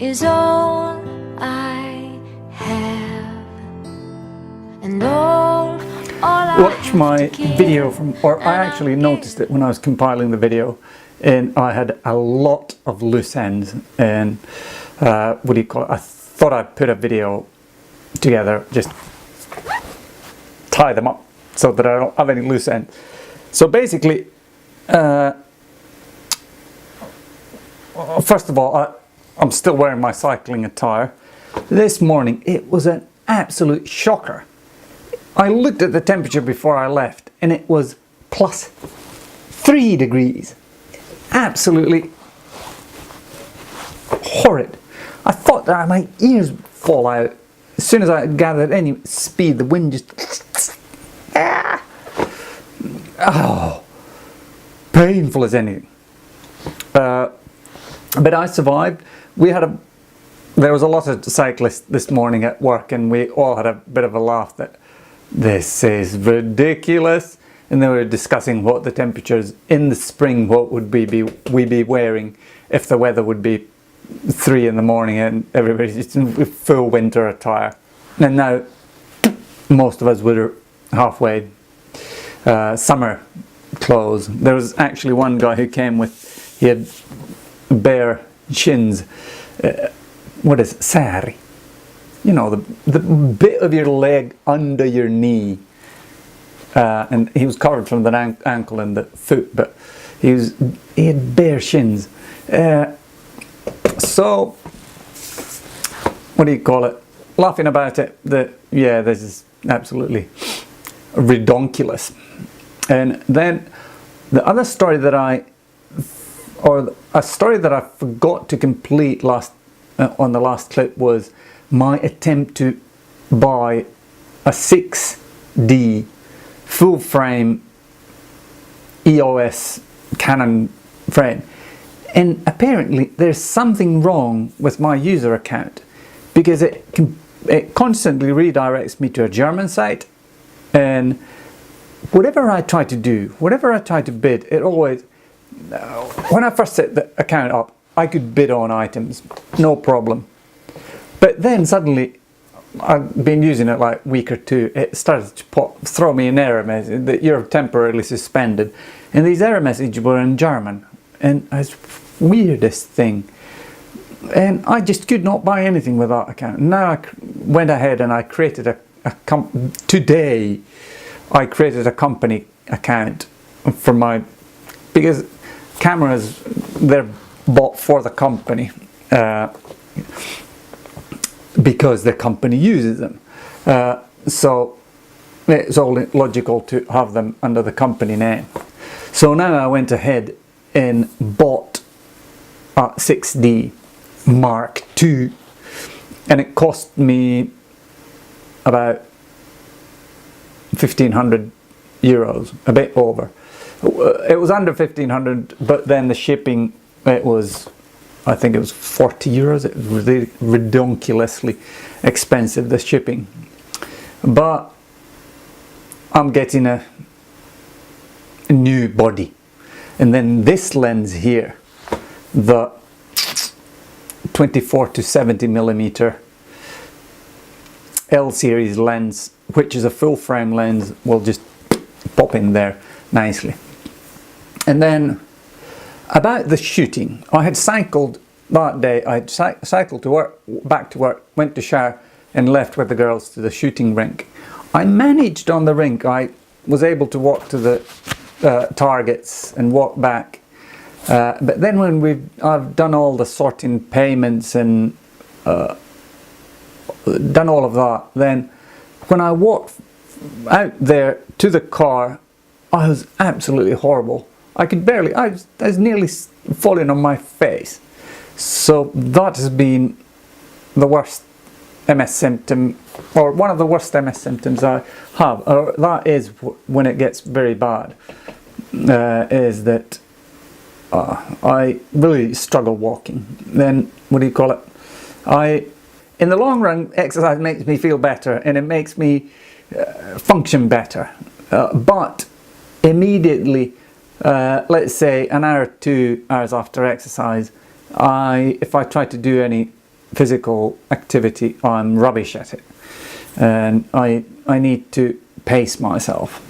is all I have, and all I watch my video from, or I actually noticed it when I was compiling the video, and I had a lot of loose ends, and what do you call it? I thought I'd put a video together, just tie them up so that I don't have any loose ends. So basically, first of all, I'm still wearing my cycling attire. This morning it was an absolute shocker. I looked at the temperature before I left and it was plus 3 degrees. Absolutely horrid. I thought that my ears would fall out. As soon as I gathered any speed, the wind just... Oh, painful as anything. But I survived. There was a lot of cyclists this morning at work, and we all had a bit of a laugh that this is ridiculous. And they were discussing what the temperatures in the spring, what would we be wearing if the weather would be 3 in the morning and everybody's just in full winter attire. And now most of us were halfway summer clothes. There was actually one guy who came with, he had bare shins. What is it? Sari? You know, the bit of your leg under your knee. And he was covered from the ankle and the foot, but he had bare shins. So, what do you call it? Laughing about it, yeah, this is absolutely redonkulous. And then the other story that a story that I forgot to complete on the last clip was my attempt to buy a 6D full frame EOS Canon frame, and apparently there's something wrong with my user account, because it constantly redirects me to a German site, and whatever I try to do, whatever I try to bid, it always, when I first set the account up, I could bid on items, no problem. But then suddenly, I've been using it like a week or two, it started to throw me an error message that you're temporarily suspended. And these error messages were in German. And it's the weirdest thing. And I just could not buy anything with that account. Now I went ahead and I created today I created a company account for because cameras, they're bought for the company. Because the company uses them. So it's only logical to have them under the company name. So now I went ahead and bought a 6D Mark II, and it cost me about 1,500 euros, a bit over. It was under 1,500, but then the shipping, I think it was 40 euros. It was redonkulously expensive, the shipping. But I'm getting a new body. And then this lens here, the 24 to 70 millimeter L series lens, which is a full frame lens, will just pop in there nicely. And then about the shooting, I had cycled that day. I had cycled to work, back to work, went to shower and left with the girls to the shooting rink. I managed on the rink, I was able to walk to the targets and walk back. But then when I've done all the sorting payments and done all of that, then when I walked out there to the car, I was absolutely horrible. I was nearly falling on my face. So that has been the worst MS symptom, or one of the worst MS symptoms I have. That is when it gets very bad, is that I really struggle walking. Then, what do you call it? In the long run, exercise makes me feel better and it makes me function better. But immediately, let's say an hour or 2 hours after exercise, if I try to do any physical activity, I'm rubbish at it, and I need to pace myself.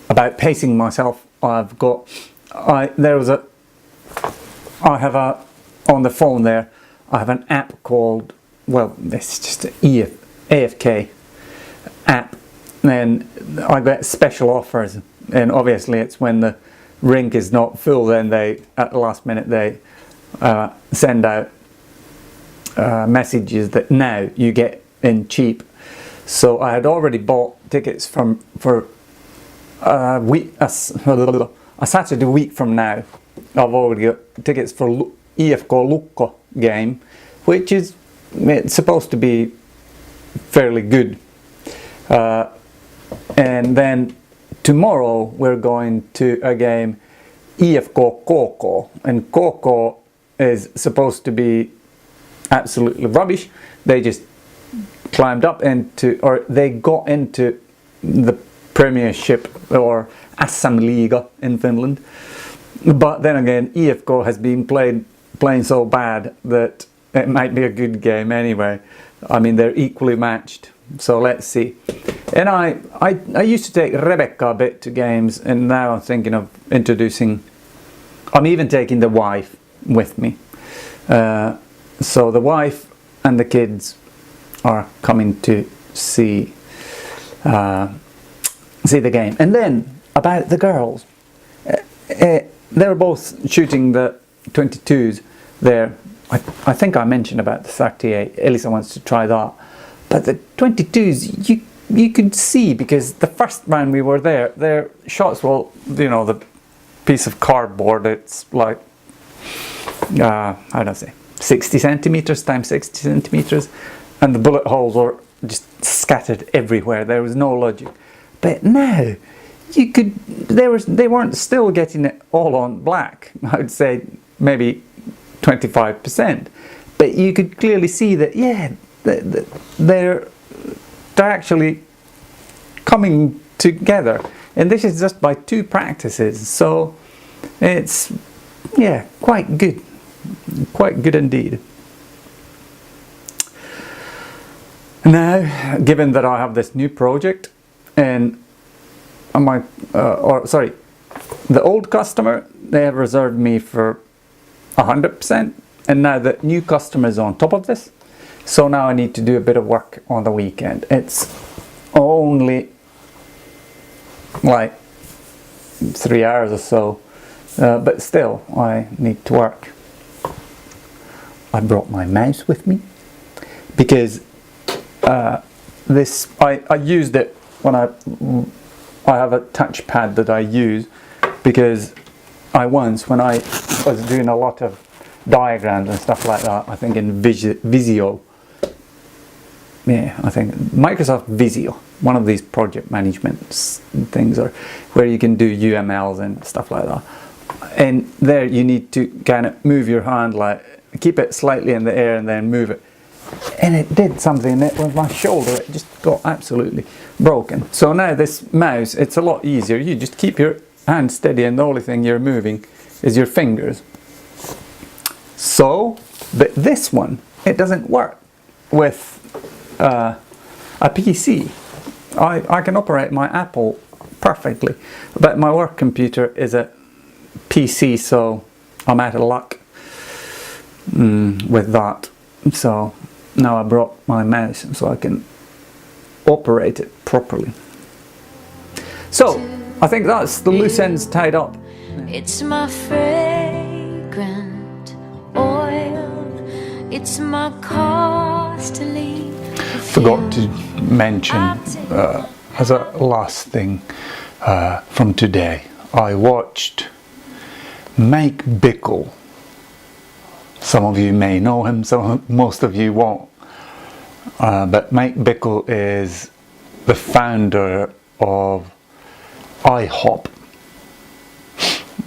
About pacing myself, I have on the phone there, I have an app called, well, it's just an AFK app, and I get special offers, and obviously it's when the rink is not full, then they, at the last minute, they send out messages that now you get in cheap. So I had already bought tickets for a Saturday week from now. I've already got tickets for IFK Lukko game, which is, it's supposed to be fairly good. And then tomorrow we're going to a game IFK KK, and KK is supposed to be absolutely rubbish. They just climbed up into, or they got into the Premiership or SM Liga in Finland. But then again, IFK has been playing so bad that it might be a good game anyway. I mean, they're equally matched, so let's see. And I used to take Rebecca a bit to games, and now I'm thinking of introducing, I'm even taking the wife with me. So the wife and the kids are coming to see the game. And then about the girls, they're both shooting the 22s there. I think I mentioned about the 38. Elisa wants to try that, but the 22s you could see, because the first round we were there, their shots, well, you know, the piece of cardboard, it's like I don't say 60 centimeters times 60 centimeters, and the bullet holes were just scattered everywhere. There was no logic. But now you could, they weren't still getting it all on black. I would say maybe 25%, but you could clearly see that, yeah, they're actually coming together, and this is just by 2 practices, so it's, yeah, quite good indeed. Now, given that I have this new project, and the old customer, they have reserved me for 100%, and now the new customer is on top of this, so now I need to do a bit of work on the weekend. It's only like 3 hours or so, but still I need to work. I brought my mouse with me because this I used it when I have a touchpad that I use, because when I was doing a lot of diagrams and stuff like that, I think in Visio, yeah, I think Microsoft Visio, one of these project management things, or where you can do UMLs and stuff like that, and there you need to kind of move your hand, like keep it slightly in the air and then move it, and it did something that with my shoulder, it just got absolutely broken. So now this mouse, it's a lot easier. You just keep your hand steady, and the only thing you're moving is your fingers. So, but this one, it doesn't work with a PC. I can operate my Apple perfectly, but my work computer is a PC, so I'm out of luck with that. So now I brought my mouse so I can operate it properly. So I think that's the loose ends tied up. It's my fragrant oil, it's my costly Forgot to mention as a last thing from today, I watched Mike Bickle. Some of you may know him, most of you won't. But Mike Bickle is the founder of IHOP.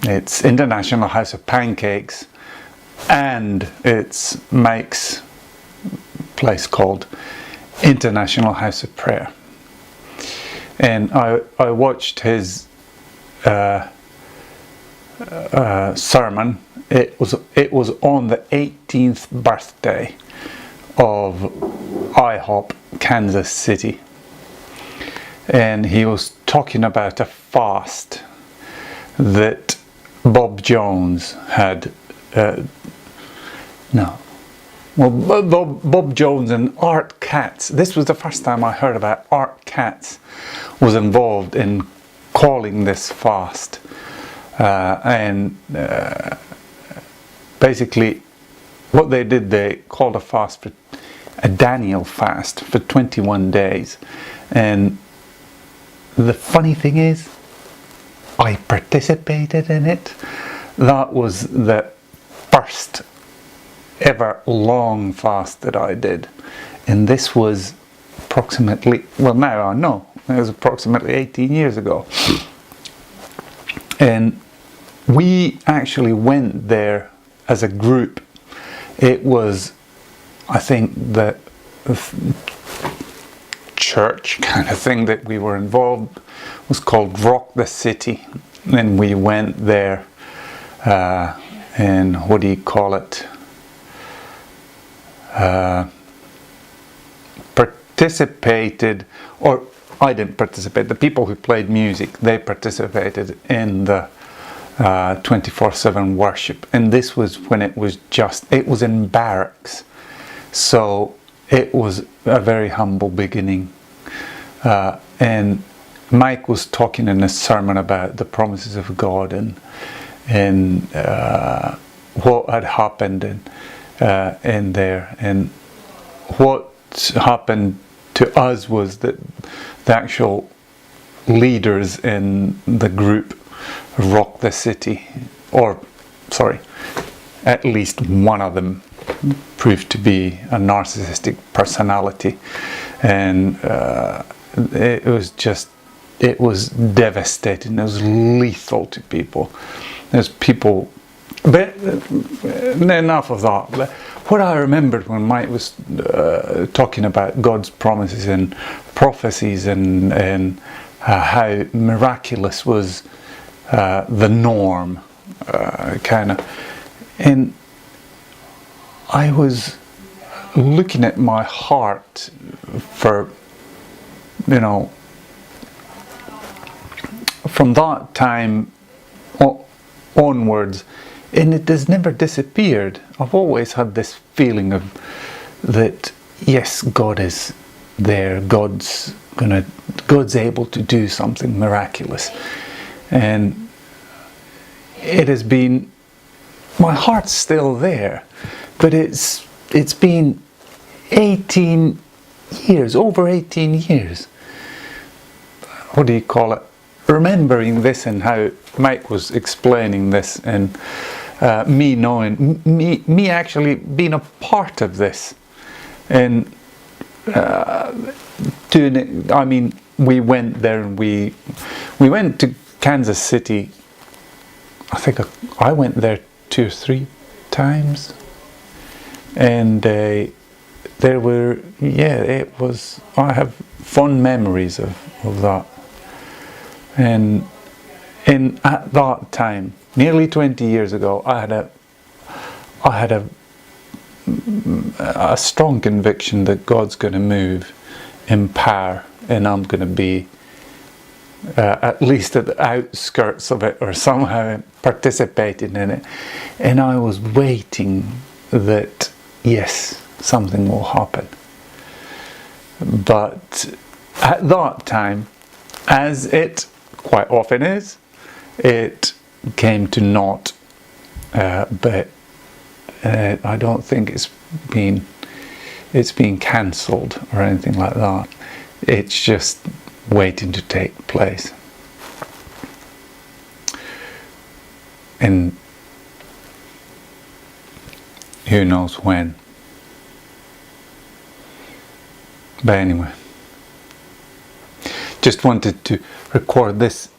It's International House of Pancakes, and it's Mike's place called International House of Prayer. And I watched his sermon, it was on the 18th birthday of IHOP Kansas City, and he was talking about a fast that Bob Jones had Bob Jones and Art Katz. This was the first time I heard about Art Katz was involved in calling this fast, and basically what they did, they called a fast for a Daniel fast for 21 days. And the funny thing is, I participated in it. That was the first ever long fast that I did, and this was approximately, well, now I know, it was approximately 18 years ago. And we actually went there as a group. It was, I think, the church kind of thing that we were involved was called Rock the City, and we went there and what do you call it, participated, or I didn't participate, the people who played music, they participated in the 24/7 worship. And this was when it was in barracks, so it was a very humble beginning. And Mike was talking in a sermon about the promises of God and what had happened in there. And what happened to us was that the actual leaders in the group Rock the City, or sorry, at least one of them proved to be a narcissistic personality, and it was devastating. It was lethal to people. There's people, but enough of that. What I remembered when Mike was talking about God's promises and prophecies and how miraculous was the norm, kind of, and I was looking at my heart for, from that time onwards, and it has never disappeared. I've always had this feeling of that, yes, God is there, God's able to do something miraculous. And it has been, my heart's still there, but it's been 18 years, over 18 years. What do you call it? Remembering this and how Mike was explaining this, and me knowing, me actually being a part of this, and doing it. I mean, we went there and we went to Kansas City. I think I went there 2 or 3 times, and there were, it was, I have fond memories of that. And at that time, nearly 20 years ago, I had a strong conviction that God's going to move in power, and I'm going to be at least at the outskirts of it, or somehow participating in it. And I was waiting that, yes, something will happen. But at that time, as it quite often is, it came to naught. But I don't think it's been cancelled or anything like that. It's just waiting to take place. And who knows when. But anyway, just wanted to record this.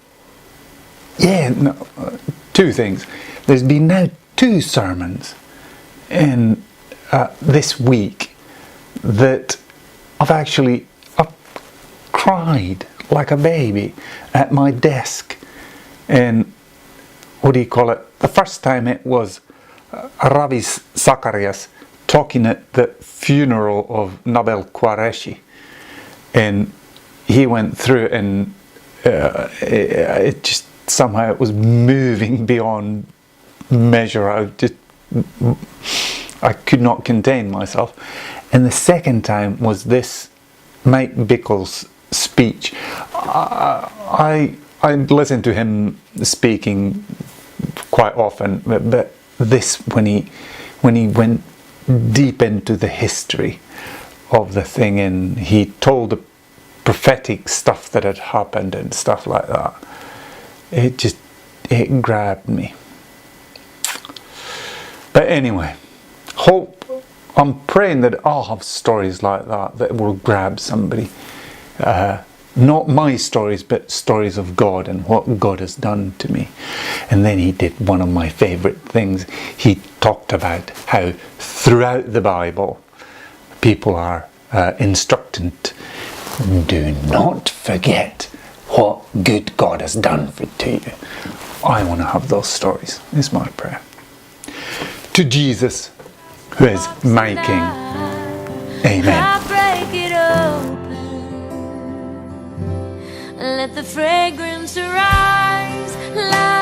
2 things. There's been now 2 sermons in this week that I've cried like a baby at my desk. And what do you call it? The first time it was Ravi Zacharias talking at the funeral of Nabeel Qureshi, and he went through it, and it just somehow it was moving beyond measure. I could not contain myself. And the second time was this Mike Bickle's speech. I listen to him speaking quite often, but this when he went deep into the history of the thing, and he told the prophetic stuff that had happened and stuff like that, it grabbed me. But anyway, I'm praying that I'll have stories like that will grab somebody. Not my stories, but stories of God and what God has done to me. And then he did one of my favourite things. He talked about how throughout the Bible people are instructed, do not forget what good God has done to you. I want to have those stories, is my prayer. To Jesus, who is my King. Amen. I break it open. Let the fragrance rise like